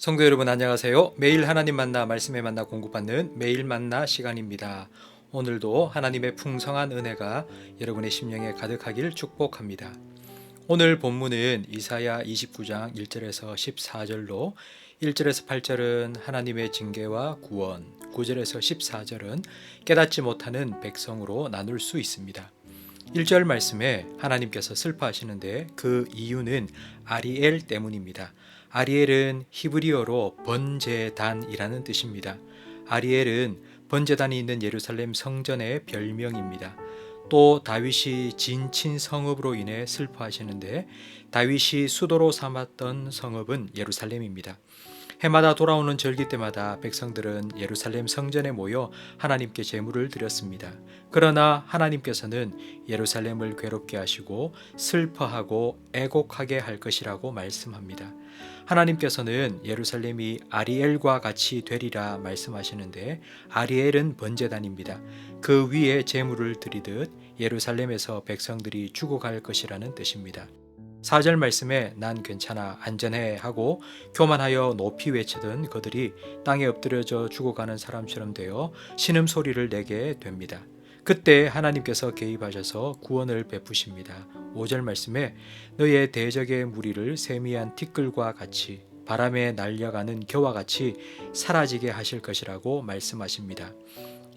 성도 여러분 안녕하세요. 매일 하나님 만나 말씀에 만나 공부받는 매일 만나 시간입니다. 오늘도 하나님의 풍성한 은혜가 여러분의 심령에 가득하길 축복합니다. 오늘 본문은 이사야 29장 1절에서 14절로 1절에서 8절은 하나님의 징계와 구원, 9절에서 14절은 깨닫지 못하는 백성으로 나눌 수 있습니다. 1절 말씀에 하나님께서 슬퍼하시는데 그 이유는 아리엘 때문입니다. 아리엘은 히브리어로 번제단이라는 뜻입니다. 아리엘은 번제단이 있는 예루살렘 성전의 별명입니다. 또 다윗이 진친 성읍으로 인해 슬퍼하시는데 다윗이 수도로 삼았던 성읍은 예루살렘입니다. 해마다 돌아오는 절기 때마다 백성들은 예루살렘 성전에 모여 하나님께 제물을 드렸습니다. 그러나 하나님께서는 예루살렘을 괴롭게 하시고 슬퍼하고 애곡하게 할 것이라고 말씀합니다. 하나님께서는 예루살렘이 아리엘과 같이 되리라 말씀하시는데 아리엘은 번제단입니다. 그 위에 제물을 드리듯 예루살렘에서 백성들이 죽어갈 것이라는 뜻입니다. 4절 말씀에 난 괜찮아 안전해 하고 교만하여 높이 외치던 그들이 땅에 엎드려져 죽어가는 사람처럼 되어 신음소리를 내게 됩니다. 그때 하나님께서 개입하셔서 구원을 베푸십니다. 5절 말씀에 너의 대적의 무리를 세미한 티끌과 같이 바람에 날려가는 겨와 같이 사라지게 하실 것이라고 말씀하십니다.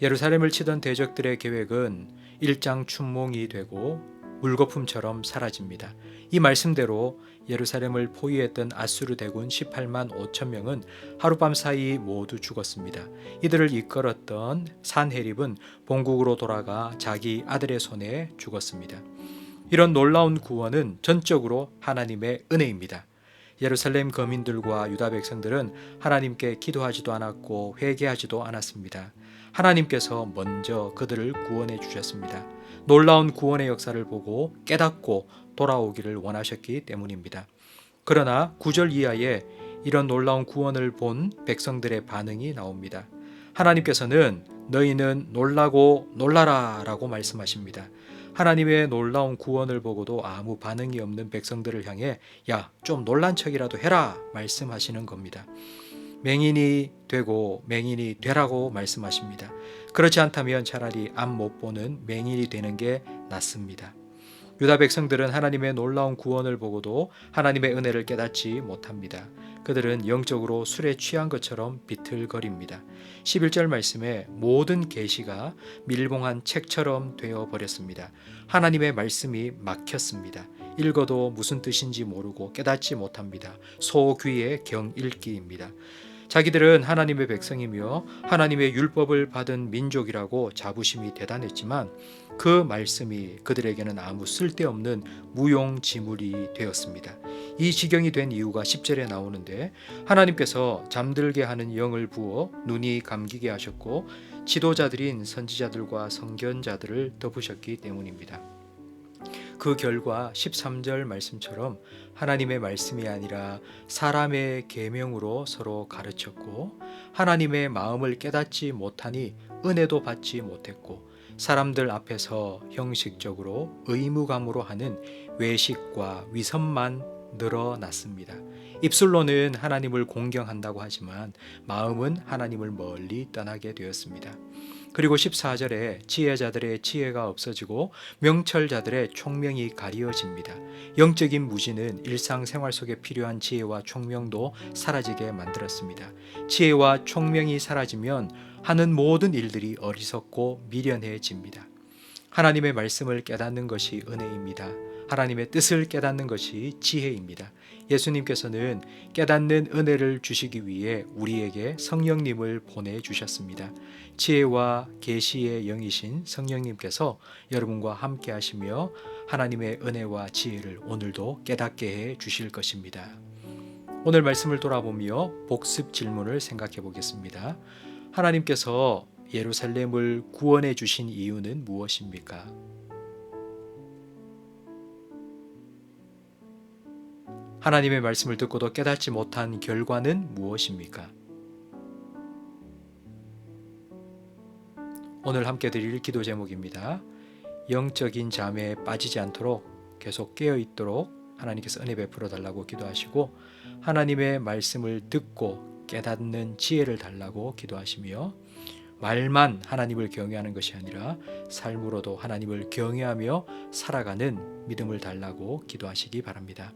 예루살렘을 치던 대적들의 계획은 일장춘몽이 되고 물거품처럼 사라집니다. 이 말씀대로 예루살렘을 포위했던 아수르 대군 18만 5천 명은 하룻밤 사이 모두 죽었습니다. 이들을 이끌었던 산헤립은 본국으로 돌아가 자기 아들의 손에 죽었습니다. 이런 놀라운 구원은 전적으로 하나님의 은혜입니다. 예루살렘 거민들과 유다 백성들은 하나님께 기도하지도 않았고 회개하지도 않았습니다. 하나님께서 먼저 그들을 구원해 주셨습니다. 놀라운 구원의 역사를 보고 깨닫고 돌아오기를 원하셨기 때문입니다. 그러나 9절 이하에 이런 놀라운 구원을 본 백성들의 반응이 나옵니다. 하나님께서는 너희는 놀라고 놀라라 라고 말씀하십니다. 하나님의 놀라운 구원을 보고도 아무 반응이 없는 백성들을 향해 야, 좀 놀란 척이라도 해라 말씀하시는 겁니다. 맹인이 되고 맹인이 되라고 말씀하십니다. 그렇지 않다면 차라리 앞 못 보는 맹인이 되는 게 낫습니다. 유다 백성들은 하나님의 놀라운 구원을 보고도 하나님의 은혜를 깨닫지 못합니다. 그들은 영적으로 술에 취한 것처럼 비틀거립니다. 11절 말씀에 모든 계시가 밀봉한 책처럼 되어버렸습니다. 하나님의 말씀이 막혔습니다. 읽어도 무슨 뜻인지 모르고 깨닫지 못합니다. 소귀의 경읽기입니다. 자기들은 하나님의 백성이며 하나님의 율법을 받은 민족이라고 자부심이 대단했지만 그 말씀이 그들에게는 아무 쓸데없는 무용지물이 되었습니다. 이 지경이 된 이유가 10절에 나오는데 하나님께서 잠들게 하는 영을 부어 눈이 감기게 하셨고 지도자들인 선지자들과 선견자들을 덮으셨기 때문입니다. 그 결과 13절 말씀처럼 하나님의 말씀이 아니라 사람의 계명으로 서로 가르쳤고 하나님의 마음을 깨닫지 못하니 은혜도 받지 못했고 사람들 앞에서 형식적으로 의무감으로 하는 외식과 위선만 늘어났습니다. 입술로는 하나님을 공경한다고 하지만 마음은 하나님을 멀리 떠나게 되었습니다. 그리고 14절에 지혜자들의 지혜가 없어지고 명철자들의 총명이 가리어집니다. 영적인 무지는 일상생활 속에 필요한 지혜와 총명도 사라지게 만들었습니다. 지혜와 총명이 사라지면 하는 모든 일들이 어리석고 미련해집니다. 하나님의 말씀을 깨닫는 것이 은혜입니다. 하나님의 뜻을 깨닫는 것이 지혜입니다. 예수님께서는 깨닫는 은혜를 주시기 위해 우리에게 성령님을 보내주셨습니다. 지혜와 계시의 영이신 성령님께서 여러분과 함께 하시며 하나님의 은혜와 지혜를 오늘도 깨닫게 해 주실 것입니다. 오늘 말씀을 돌아보며 복습 질문을 생각해 보겠습니다. 하나님께서 예루살렘을 구원해 주신 이유는 무엇입니까? 하나님의 말씀을 듣고도 깨닫지 못한 결과는 무엇입니까? 오늘 함께 드릴 기도 제목입니다. 영적인 잠에 빠지지 않도록 계속 깨어 있도록 하나님께서 은혜 베풀어 달라고 기도하시고 하나님의 말씀을 듣고 깨닫는 지혜를 달라고 기도하시며 말만 하나님을 경외하는 것이 아니라 삶으로도 하나님을 경외하며 살아가는 믿음을 달라고 기도하시기 바랍니다.